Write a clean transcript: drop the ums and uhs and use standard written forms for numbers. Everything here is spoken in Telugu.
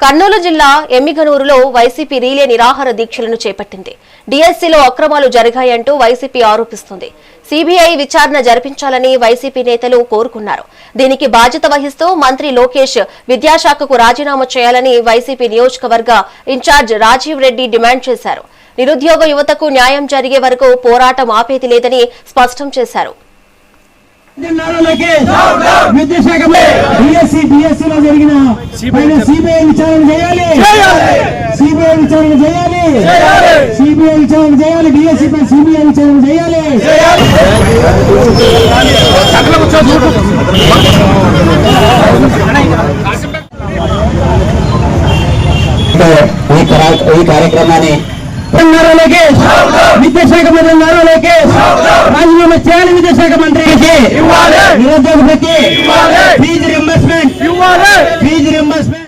కర్నూలు జిల్లా ఎమ్మిగనూరులో వైసీపీ రీలే నిరాహార దీక్షలను చేపట్టింది. డిఎస్సీలో అక్రమాలు జరిగాయంటూ వైసీపీ ఆరోపిస్తుంది. సిబిఐ విచారణ జరిపించాలని వైసీపీ నేతలు కోరుకున్నారు. దీనికి బాధ్యత వహిస్తూ మంత్రి లోకేష్ విద్యాశాఖకు రాజీనామా చేయాలని వైసీపీ నియోజకవర్గ ఇన్ఛార్జ్ రాజీవ్ రెడ్డి డిమాండ్ చేశారు. నిరుద్యోగ యువతకు న్యాయం జరిగే వరకు పోరాటం ఆపేది లేదని స్పష్టం చేశారు. సిబిఐ విచారణ చేయాలి, డిఎస్సీ పై సిబిఐ విచారణ చేయాలి. ఈ కార్యక్రమాన్ని విద్యాశాఖ మంత్రి నారా లోకేష్ రాజీనామా చేయాలి. విద్యాశాఖ మంత్రికి నిరుద్యోగ భృతి, ఫీజు రింబర్స్మెంట్